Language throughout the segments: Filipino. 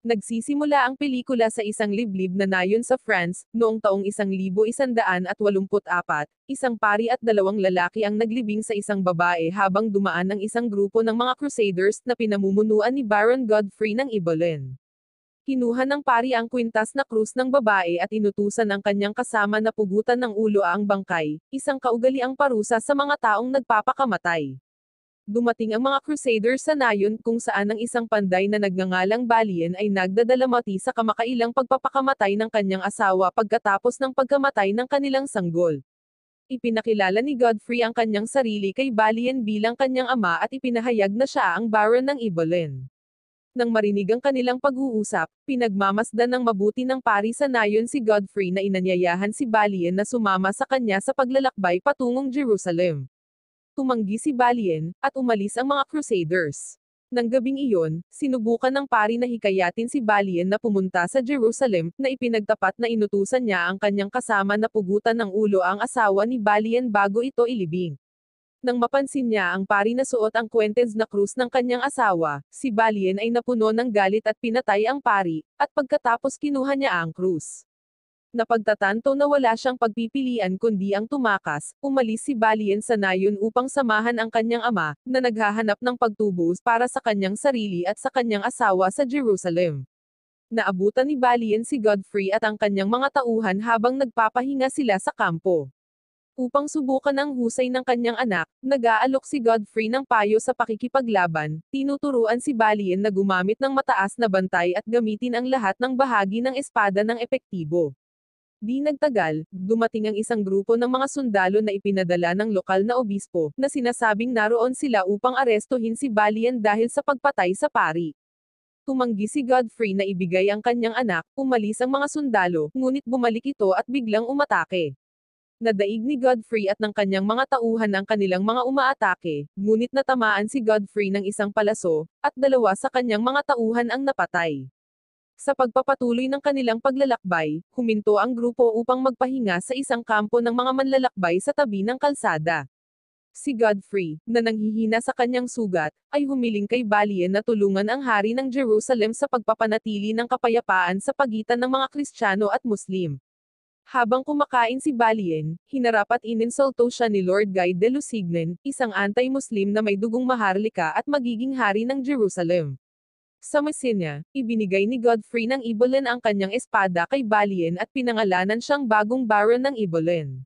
Nagsisimula ang pelikula sa isang liblib na nayon sa France, noong taong 1184. Isang pari at dalawang lalaki ang naglibing sa isang babae habang dumaan ang isang grupo ng mga Crusaders na pinamumunuan ni Baron Godfrey ng Ibelin. Kinuha ng pari ang kwintas na krus ng babae at inutusan ang kanyang kasama na pugutan ng ulo ang bangkay, isang kaugaliang parusa sa mga taong nagpapakamatay. Dumating ang mga Crusaders sa nayon kung saan ang isang panday na nagngangalang Balien ay nagdadalamati sa kamakailang pagpapakamatay ng kanyang asawa pagkatapos ng pagkamatay ng kanilang sanggol. Ipinakilala ni Godfrey ang kanyang sarili kay Balien bilang kanyang ama at ipinahayag na siya ang Baron ng Ibelin. Nang marinig ang kanilang pag-uusap, pinagmamasdan ng mabuti ng pari sa nayon si Godfrey na inanyayahan si Balien na sumama sa kanya sa paglalakbay patungong Jerusalem. Tumanggi si Balien, at umalis ang mga Crusaders. Nang gabing iyon, sinubukan ng pari na hikayatin si Balien na pumunta sa Jerusalem, na ipinagtapat na inutusan niya ang kanyang kasama na pugutan ng ulo ang asawa ni Balien bago ito ilibing. Nang mapansin niya ang pari na suot ang kwentes na krus ng kanyang asawa, si Balien ay napuno ng galit at pinatay ang pari, at pagkatapos kinuha niya ang krus. Napagtatanto na wala siyang pagpipilian kundi ang tumakas, umalis si Balien sa nayon upang samahan ang kanyang ama, na naghahanap ng pagtubos para sa kanyang sarili at sa kanyang asawa sa Jerusalem. Naabutan ni Balien si Godfrey at ang kanyang mga tauhan habang nagpapahinga sila sa kampo. Upang subukan ang husay ng kanyang anak, nag-aalok si Godfrey ng payo sa pakikipaglaban, tinuturuan si Balien na gumamit ng mataas na bantay at gamitin ang lahat ng bahagi ng espada ng epektibo. Di nagtagal, dumating ang isang grupo ng mga sundalo na ipinadala ng lokal na obispo, na sinasabing naroon sila upang arestuhin si Balien dahil sa pagpatay sa pari. Tumanggi si Godfrey na ibigay ang kanyang anak, umalis ang mga sundalo, ngunit bumalik ito at biglang umatake. Nadaig ni Godfrey at ng kanyang mga tauhan ang kanilang mga umaatake, ngunit natamaan si Godfrey ng isang palaso, at dalawa sa kanyang mga tauhan ang napatay. Sa pagpapatuloy ng kanilang paglalakbay, huminto ang grupo upang magpahinga sa isang kampo ng mga manlalakbay sa tabi ng kalsada. Si Godfrey, na nanghihina sa kanyang sugat, ay humiling kay Balien na tulungan ang hari ng Jerusalem sa pagpapanatili ng kapayapaan sa pagitan ng mga Kristiyano at Muslim. Habang kumakain si Balien, hinarap at ininsulto siya ni Lord Guy de Lusignan, isang anti-Muslim na may dugong maharlika at magiging hari ng Jerusalem. Sa Messina, ibinigay ni Godfrey ng Ibelin ang kanyang espada kay Balien at pinangalanan siyang bagong Baron ng Ibelin.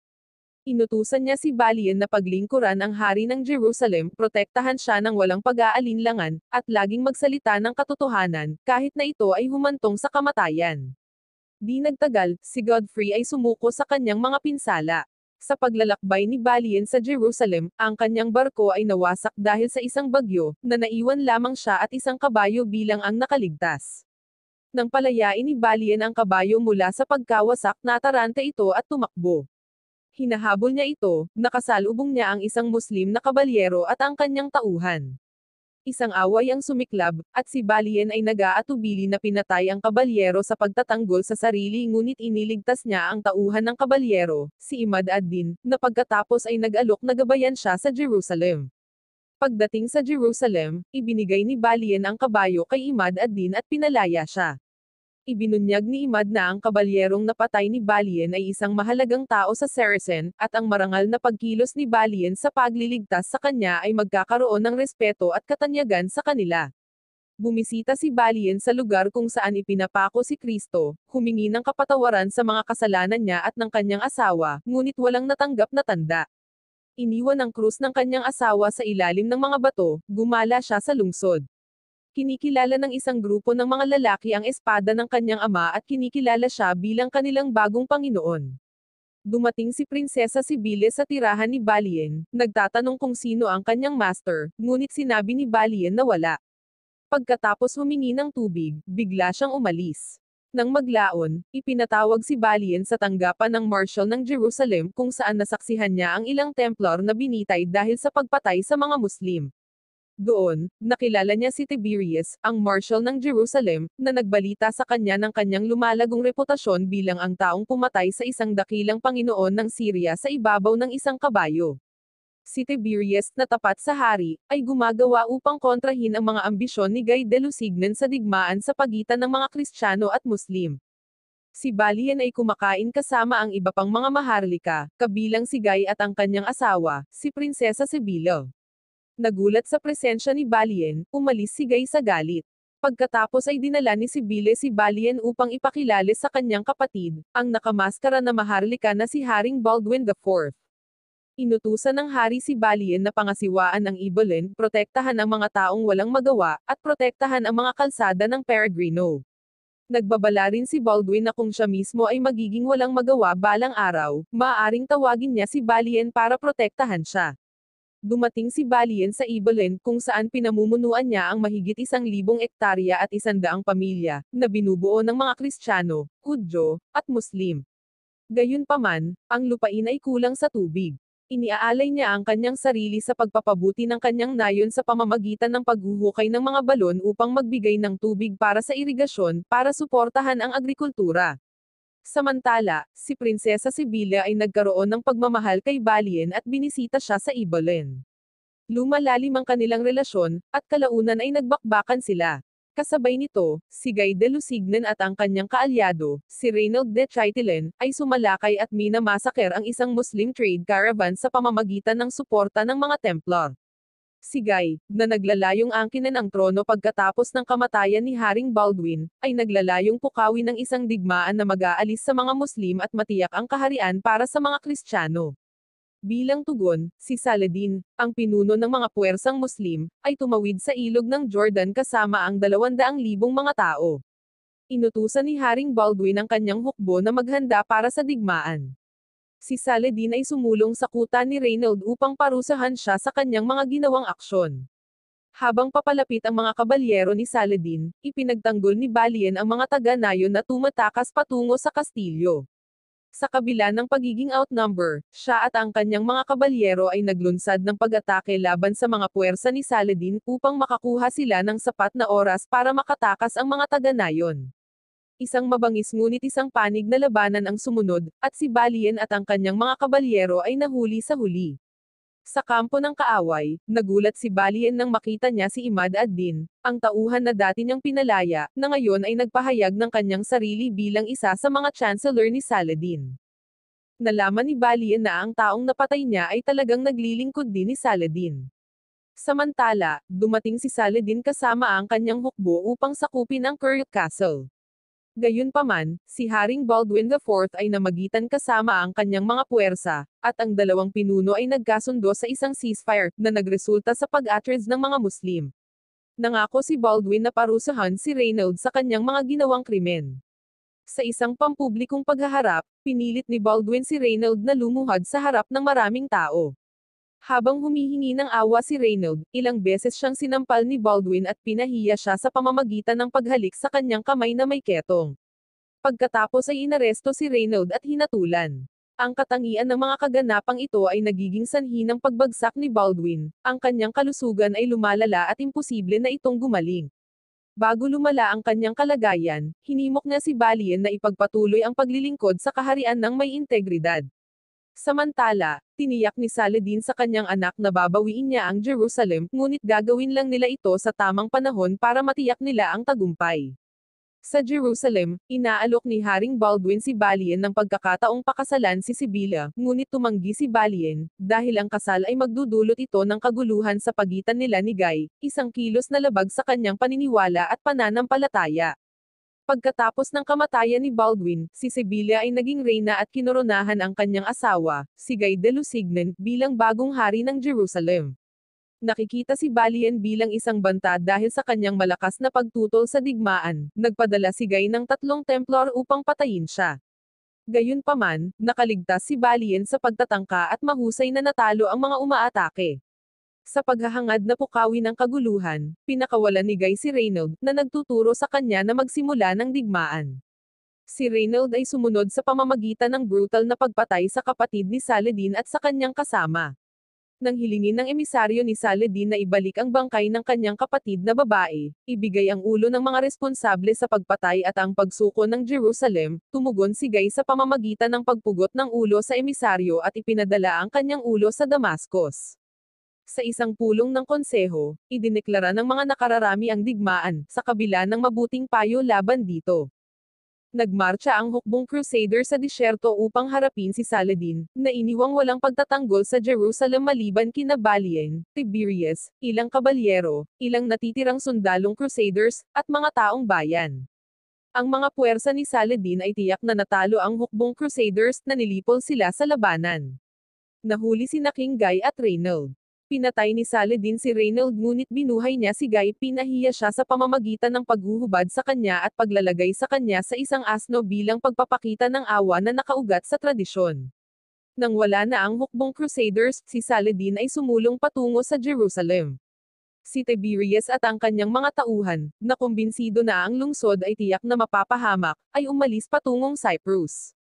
Inutusan niya si Balien na paglingkuran ang hari ng Jerusalem, protektahan siya ng walang pag-aalinlangan, at laging magsalita ng katotohanan, kahit na ito ay humantong sa kamatayan. Di nagtagal, si Godfrey ay sumuko sa kanyang mga pinsala. Sa paglalakbay ni Balien sa Jerusalem, ang kanyang barko ay nawasak dahil sa isang bagyo, na naiwan lamang siya at isang kabayo bilang ang nakaligtas. Nang palayain ni Balien ang kabayo mula sa pagkawasak, nataranta ito at tumakbo. Hinahabol niya ito, nakasalubong niya ang isang Muslim na kabalyero at ang kanyang tauhan. Isang away ang sumiklab, at si Balien ay nag-aatubili na pinatay ang kabalyero sa pagtatanggol sa sarili ngunit iniligtas niya ang tauhan ng kabalyero, si Imad ad-Din, na pagkatapos ay nag-alok na gabayan siya sa Jerusalem. Pagdating sa Jerusalem, ibinigay ni Balien ang kabayo kay Imad ad-Din at pinalaya siya. Ibinunyag ni Imad na ang kabalyerong napatay ni Balien ay isang mahalagang tao sa Saracen, at ang marangal na pagkilos ni Balien sa pagliligtas sa kanya ay magkakaroon ng respeto at katanyagan sa kanila. Bumisita si Balien sa lugar kung saan ipinapako si Kristo, humingi ng kapatawaran sa mga kasalanan niya at ng kanyang asawa, ngunit walang natanggap na tanda. Iniwan ang krus ng kanyang asawa sa ilalim ng mga bato, gumala siya sa lungsod. Kinikilala ng isang grupo ng mga lalaki ang espada ng kanyang ama at kinikilala siya bilang kanilang bagong Panginoon. Dumating si Prinsesa Sibile sa tirahan ni Balien, nagtatanong kung sino ang kanyang master, ngunit sinabi ni Balien na wala. Pagkatapos humingi ng tubig, bigla siyang umalis. Nang maglaon, ipinatawag si Balien sa tanggapan ng Marshal ng Jerusalem kung saan nasaksihan niya ang ilang Templar na binitay dahil sa pagpatay sa mga Muslim. Doon, nakilala niya si Tiberius, ang Marshal ng Jerusalem, na nagbalita sa kanya ng kanyang lumalagong reputasyon bilang ang taong pumatay sa isang dakilang Panginoon ng Syria sa ibabaw ng isang kabayo. Si Tiberius, na tapat sa hari, ay gumagawa upang kontrahin ang mga ambisyon ni Guy de Lusignan sa digmaan sa pagitan ng mga Kristiyano at Muslim. Si Balian ay kumakain kasama ang iba pang mga maharlika, kabilang si Guy at ang kanyang asawa, si Prinsesa Sibila. Nagulat sa presensya ni Balian, umalis si Guy sa galit. Pagkatapos ay dinala ni Sibile si Balian upang ipakilala sa kanyang kapatid, ang nakamaskara na maharlika na si Haring Baldwin IV. Inutusan ng hari si Balian na pangasiwaan ang Ibelin, protektahan ang mga taong walang magawa, at protektahan ang mga kalsada ng Peregrino. Nagbabala rin si Baldwin na kung siya mismo ay magiging walang magawa balang araw, maaaring tawagin niya si Balian para protektahan siya. Dumating si Balian sa Ibelin kung saan pinamumunuan niya ang mahigit 1,000 ektarya at 100 pamilya, na binubuo ng mga Kristiyano, Hudyo, at Muslim. Gayunpaman, ang lupain ay kulang sa tubig. Iniaalay niya ang kanyang sarili sa pagpapabuti ng kanyang nayon sa pamamagitan ng paghuhukay ng mga balon upang magbigay ng tubig para sa irigasyon, para suportahan ang agrikultura. Samantala, si Prinsesa Sibila ay nagkaroon ng pagmamahal kay Balian at binisita siya sa Ibelin. Lumalalim ang kanilang relasyon, at kalaunan ay nagbakbakan sila. Kasabay nito, si Guy de Lusignan at ang kanyang kaalyado, si Reynold de Chaitelen, ay sumalakay at minamasaker ang isang Muslim trade caravan sa pamamagitan ng suporta ng mga Templar. Si Guy, na naglalayong angkinan ang trono pagkatapos ng kamatayan ni Haring Baldwin, ay naglalayong pukawi ng isang digmaan na mag-aalis sa mga Muslim at matiyak ang kaharian para sa mga Kristiyano. Bilang tugon, si Saladin, ang pinuno ng mga puwersang Muslim, ay tumawid sa ilog ng Jordan kasama ang 200,000 mga tao. Inutusan ni Haring Baldwin ang kanyang hukbo na maghanda para sa digmaan. Si Saladin ay sumulong sa kuta ni Reynold upang parusahan siya sa kanyang mga ginawang aksyon. Habang papalapit ang mga kabalyero ni Saladin, ipinagtanggol ni Balian ang mga taga-nayon na tumatakas patungo sa kastilyo. Sa kabila ng pagiging outnumber, siya at ang kanyang mga kabalyero ay naglunsad ng pag-atake laban sa mga puwersa ni Saladin upang makakuha sila ng sapat na oras para makatakas ang mga taga-nayon. Isang mabangis ngunit isang panig na labanan ang sumunod, at si Balian at ang kanyang mga kabalyero ay nahuli sa huli. Sa kampo ng kaaway, nagulat si Balian nang makita niya si Imad ad-Din, ang tauhan na dati niyang pinalaya, na ngayon ay nagpahayag ng kanyang sarili bilang isa sa mga chancellor ni Saladin. Nalaman ni Balian na ang taong napatay niya ay talagang naglilingkod din ni Saladin. Samantala, dumating si Saladin kasama ang kanyang hukbo upang sakupin ang Kuruk Castle. Gayunpaman, si Haring Baldwin IV ay namagitan kasama ang kanyang mga puwersa, at ang dalawang pinuno ay nagkasundo sa isang ceasefire, na nagresulta sa pag-atreds ng mga Muslim. Nangako si Baldwin na parusahan si Reynold sa kanyang mga ginawang krimen. Sa isang pampublikong paghaharap, pinilit ni Baldwin si Reynold na lumuhad sa harap ng maraming tao. Habang humihingi ng awa si Reynold, ilang beses siyang sinampal ni Baldwin at pinahiya siya sa pamamagitan ng paghalik sa kanyang kamay na may ketong. Pagkatapos ay inaresto si Reynold at hinatulan. Ang katangian ng mga kaganapang ito ay nagiging sanhi ng pagbagsak ni Baldwin, ang kanyang kalusugan ay lumalala at imposible na itong gumaling. Bago lumala ang kanyang kalagayan, hinimok niya si Balian na ipagpatuloy ang paglilingkod sa kaharian ng may integridad. Samantala, tiniyak ni Saladin sa kanyang anak na babawiin niya ang Jerusalem, ngunit gagawin lang nila ito sa tamang panahon para matiyak nila ang tagumpay. Sa Jerusalem, inaalok ni Haring Baldwin si Balian ng pagkakataong pakasalan si Sibila, ngunit tumanggi si Balian, dahil ang kasal ay magdudulot ito ng kaguluhan sa pagitan nila ni Guy, isang kilos na labag sa kanyang paniniwala at pananampalataya. Pagkatapos ng kamatayan ni Baldwin, si Sibila ay naging reyna at kinoronahan ang kanyang asawa, si Guy de Lusignan, bilang bagong hari ng Jerusalem. Nakikita si Balian bilang isang banta dahil sa kanyang malakas na pagtutol sa digmaan, nagpadala si Guy ng 3 Templar upang patayin siya. Gayunpaman, nakaligtas si Balian sa pagtatangka at mahusay na natalo ang mga umaatake. Sa paghahangad na pukawi ng kaguluhan, pinakawalan ni Guy si Reynold, na nagtuturo sa kanya na magsimula ng digmaan. Si Reynold ay sumunod sa pamamagitan ng brutal na pagpatay sa kapatid ni Saladin at sa kanyang kasama. Nang hilingin ng emisaryo ni Saladin na ibalik ang bangkay ng kanyang kapatid na babae, ibigay ang ulo ng mga responsable sa pagpatay at ang pagsuko ng Jerusalem, tumugon si Guy sa pamamagitan ng pagpugot ng ulo sa emisaryo at ipinadala ang kanyang ulo sa Damascus. Sa isang pulong ng konseho, idineklara ng mga nakararami ang digmaan, sa kabila ng mabuting payo laban dito. Nagmarcha ang hukbong Crusader sa disyerto upang harapin si Saladin, na iniwang walang pagtatanggol sa Jerusalem maliban kina Balien, Tiberias, ilang kabalyero, ilang natitirang sundalong Crusaders, at mga taong bayan. Ang mga puwersa ni Saladin ay tiyak na natalo ang hukbong Crusaders na nilipol sila sa labanan. Nahuli sina King Guy at Reynold. Pinatay ni Saladin si Reynold ngunit binuhay niya si Guy, pinahiya siya sa pamamagitan ng paghuhubad sa kanya at paglalagay sa kanya sa isang asno bilang pagpapakita ng awa na nakaugat sa tradisyon. Nang wala na ang hukbong Crusaders, si Saladin ay sumulong patungo sa Jerusalem. Si Tiberias at ang kanyang mga tauhan, na kumbinsido na ang lungsod ay tiyak na mapapahamak, ay umalis patungong Cyprus.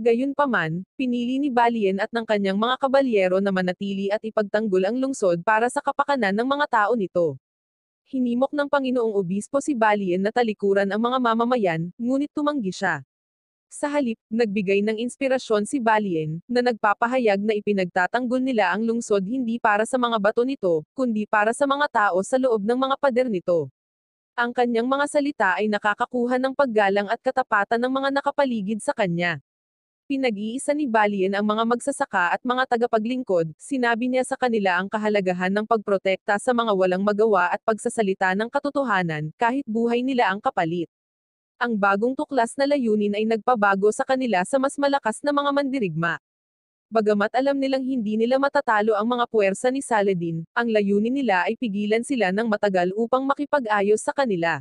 Gayunpaman, pinili ni Balien at ng kanyang mga kabalyero na manatili at ipagtanggol ang lungsod para sa kapakanan ng mga tao nito. Hinimok ng Panginoong Obispo si Balien na talikuran ang mga mamamayan, ngunit tumanggi siya. Sa halip, nagbigay ng inspirasyon si Balien, na nagpapahayag na ipinagtatanggol nila ang lungsod hindi para sa mga bato nito, kundi para sa mga tao sa loob ng mga pader nito. Ang kanyang mga salita ay nakakakuha ng paggalang at katapatan ng mga nakapaligid sa kanya. Pinag-iisa ni Balien ang mga magsasaka at mga tagapaglingkod, sinabi niya sa kanila ang kahalagahan ng pagprotekta sa mga walang magawa at pagsasalita ng katotohanan, kahit buhay nila ang kapalit. Ang bagong tuklas na layunin ay nagpabago sa kanila sa mas malakas na mga mandirigma. Bagamat alam nilang hindi nila matatalo ang mga puwersa ni Saladin, ang layunin nila ay pigilan sila ng matagal upang makipag-ayos sa kanila.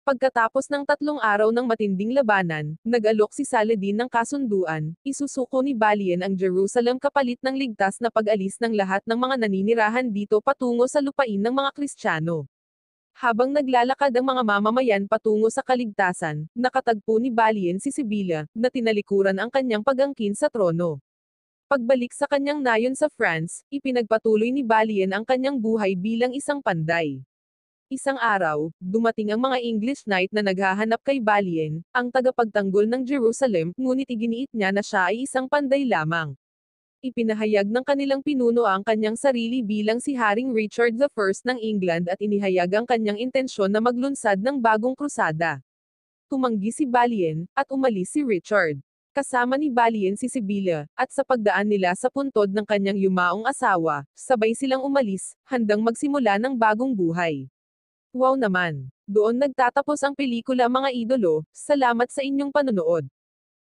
Pagkatapos ng 3 araw ng matinding labanan, nag-alok si Saladin ng kasunduan, isusuko ni Balien ang Jerusalem kapalit ng ligtas na pag-alis ng lahat ng mga naninirahan dito patungo sa lupain ng mga Kristiyano. Habang naglalakad ang mga mamamayan patungo sa kaligtasan, nakatagpo ni Balien si Sibylla, na tinalikuran ang kanyang pag-angkin sa trono. Pagbalik sa kanyang nayon sa France, ipinagpatuloy ni Balien ang kanyang buhay bilang isang panday. Isang araw, dumating ang mga English knight na naghahanap kay Balien, ang tagapagtanggol ng Jerusalem, ngunit iginiit niya na siya ay isang panday lamang. Ipinahayag ng kanilang pinuno ang kanyang sarili bilang si Haring Richard I ng England at inihayag ang kanyang intensyon na maglunsad ng bagong krusada. Tumanggi si Balien, at umalis si Richard. Kasama ni Balien si Sibylla, at sa pagdaan nila sa puntod ng kanyang yumaong asawa, sabay silang umalis, handang magsimula ng bagong buhay. Wow naman! Doon nagtatapos ang pelikula mga idolo, salamat sa inyong panonood.